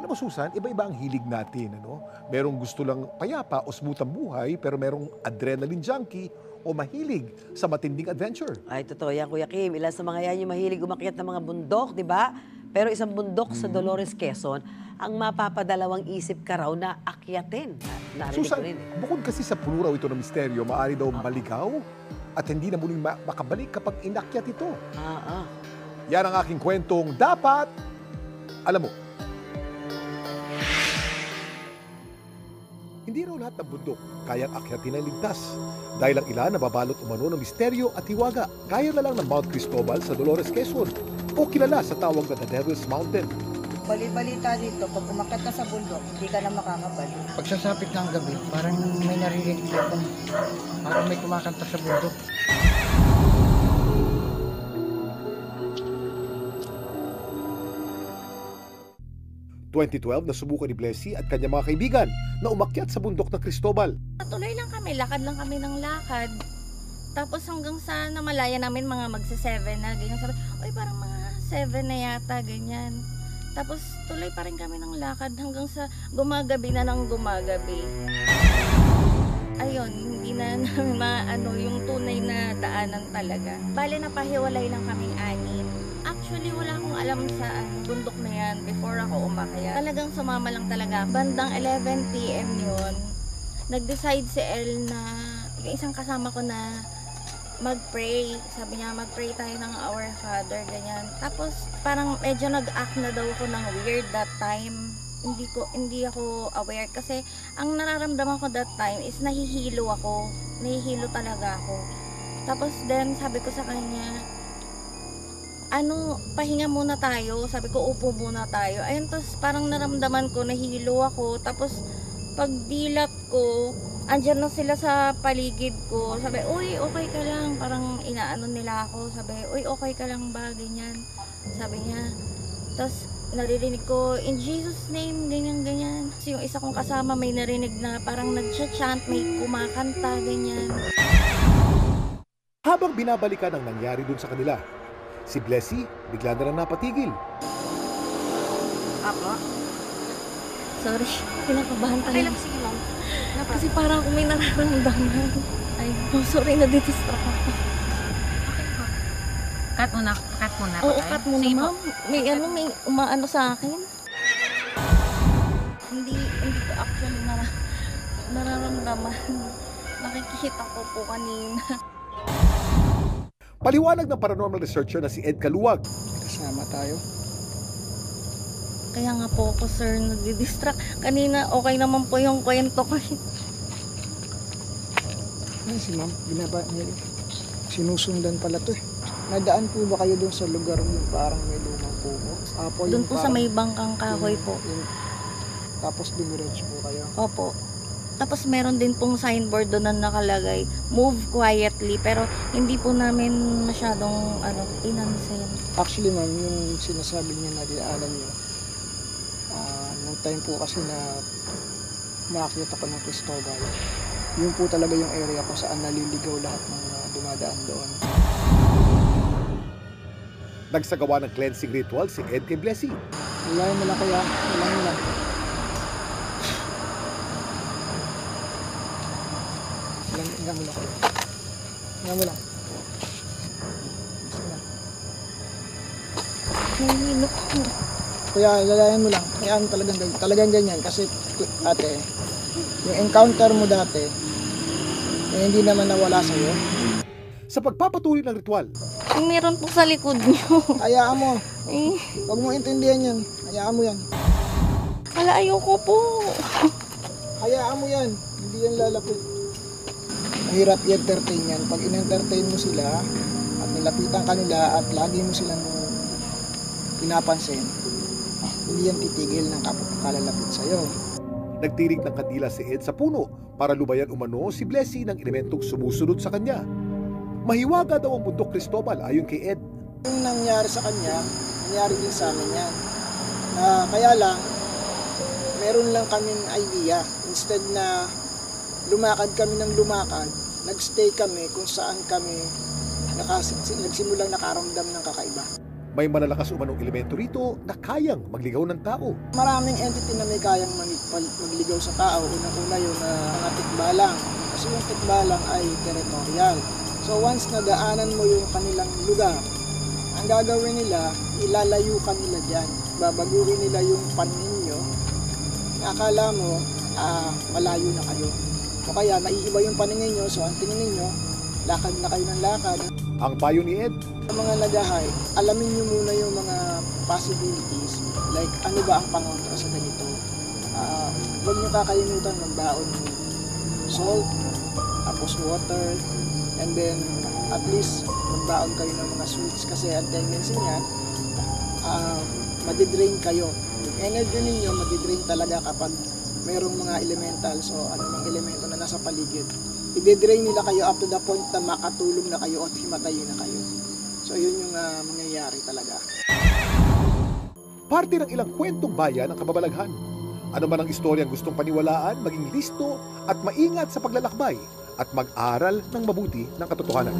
Alam mo, Susan, iba-iba ang hilig natin. Ano? Merong gusto lang payapa o smooth ang buhay, pero merong adrenaline junkie o mahilig sa matinding adventure. Ay, totoo yan, Kuya Kim. Ilan sa mga yan yung mahilig umakyat ng mga bundok, di ba? Pero isang bundok sa Dolores, Quezon, ang mapapadalawang isip ka raw na akyatin. Narinig ko Susan, rin. bukod kasi sa puno raw ito ng misteryo, maaari daw maligaw at hindi na muling makabalik kapag inakyat ito. Yan ang aking kwentong dapat alam mo. Hindi raw lahat ng bundok kayang akyatin ng ligtas dahil ang ilan nababalot umano ng misteryo at hiwaga. Kaya na lang ng Mount Cristobal sa Dolores, Quezon o kilala sa tawag na The Devil's Mountain. Bali-balita dito, pag umakyat ka sa bundok, hindi ka na makakabalik. Pagsasapit ng gabi, parang may naririnig ako. Parang may kumakanta sa bundok. Nasubukan ni Blessy at kanyang mga kaibigan na umakyat sa bundok ng Cristobal. Tuloy lang kami, lakad lang kami ng lakad. Tapos hanggang sa namalaya namin mga magsa-7 na, ganyan. Sabi, uy parang mga 7 na yata, ganyan. Tapos tuloy pa rin kami ng lakad hanggang sa gumagabi na ng gumagabi. Ayun, hindi na namin maano yung tunay na daanan talaga. Bale, napahiwalay lang kaming anim. Actually, wala akong alam sa bundok na yan before ako umakyat. Talagang sumama lang talaga. Bandang 11 PM yun, nag-decide si El na yung isang kasama ko na mag-pray. Sabi niya, mag-pray tayo ng Our Father, ganyan. Tapos, parang medyo nag-act na daw ako ng weird that time. Hindi ako aware kasi ang nararamdaman ko that time is nahihilo ako. Nahihilo talaga ako. Tapos then, sabi ko sa kanya, pahinga muna tayo. Sabi ko, upo muna tayo. Ayun, tapos parang naramdaman ko, nahilo ako. Tapos, pagdilat ko, andyan na sila sa paligid ko. Sabi, uy, okay ka lang. Parang inaano nila ako. Sabi, uy, okay ka lang ba? Ganyan. Sabi niya. Tapos, naririnig ko, in Jesus name, ganyan, ganyan. So, yung isa kong kasama, may narinig na parang nag-chant, may kumakanta, ganyan. Habang binabalikan ang nangyari dun sa kanila, si Blessy bigla na lang napatigil. Ako? Sorry, pinakabahan tayo. Okay lang, sige ma'am. Kasi parang ako may nararamdaman. Ay, sorry, na-distract ako. Cut muna. Oo, cut muna, ma'am. May umaano sa akin. Hindi ko actually nararamdaman. Nakikita ko po kanina. Paliwanag ng paranormal researcher na si Ed Kaluwag. Kasama tayo. Kaya nga po ako, sir, nadidistract. Kanina, okay naman po yung kwento ko. Ay, si ma'am, sinusundan pala to eh. Nadaan po ba kayo doon sa lugar mo parang may lumang puno? Doon po sa may bangkang kahoy po. Tapos dumiretso po kayo? Opo. Tapos meron din pong signboard doon na nakalagay, move quietly, pero hindi po namin masyadong inansin. Actually ma'am, yung sinasabi niya na dinaanan niyo, nung time po kasi na makakita ko ng Cristobal, yun po talaga yung area kung saan naliligaw lahat ng dumadaan doon. Nagsagawa ng cleansing ritual si Ed kay Blessy. Ilahin mo lang kuya, ilahin mo lang. Ilahin mo lang kuya. Ilahin mo lang. Nahihilo ko. Kuya, lalayan mo lang. Kaya talagang ganyan. Kasi ate, yung encounter mo dati, hindi naman nawala sa'yo. Sa pagpapatuloy ng ritual, Meron po sa likod niyo. Hayaan mo. Huwag mo intindihan yan. Hayaan mo yan. Wala, ayoko po. Hayaan mo yan. Hindi yan lalapit. Mahirap i-entertain yan. Pag in-entertain mo sila at nilapitan ka nila at lagi mo silang pinapansin, hindi yan titigil ng kalalapit sa'yo. nagtirig ng kandila si Ed sa puno para lubayan umano si Blessy ng elementong sumusunod sa kanya. Mahiwaga daw ang bundok Cristobal ayon kay Ed. Yung nangyari sa kanya, nangyari din sa amin yan. Kaya lang, meron lang kaming idea. Instead na lumakad kami ng lumakad, nagstay kami kung saan kami nagsimulang nakaramdam ng kakaiba. may malalakas umanong elemento rito na kayang magligaw ng tao. Maraming entity na may kayang magligaw sa tao. Unang-una yung mga tikbalang. Kasi yung tikbalang ay territorial. So once nadaanan mo yung kanilang lugar, ang gagawin nila, ilalayo ka nila dyan. Babaguhin nila yung paningin nyo. Akala mo, malayo na kayo. O kaya naiiba yung paningin nyo, so ang tingin ninyo, lakad na kayo ng lakad. Ang payo ni Ed, Sa mga nagahay, alamin nyo muna yung mga possibilities, like ano ba ang pangontra sa ganito. Huwag nyo kakalimutan magbaon ng salt, tapos water, and then at least magbaon kayo ng mga sweets kasi ang tendency niyan, madidrain kayo. Yung energy ninyo madidrain talaga kapag mayroong mga elemental, so anumang elemento na nasa paligid. I-drain nila kayo up to the point na makatulog na kayo at himatayin na kayo. So yun yung mangyayari talaga. parte ng ilang kwentong bayan ng kababalaghan. Ano man ang istoryang gustong paniwalaan, maging listo at maingat sa paglalakbay at mag-aral ng mabuti ng katotohanan.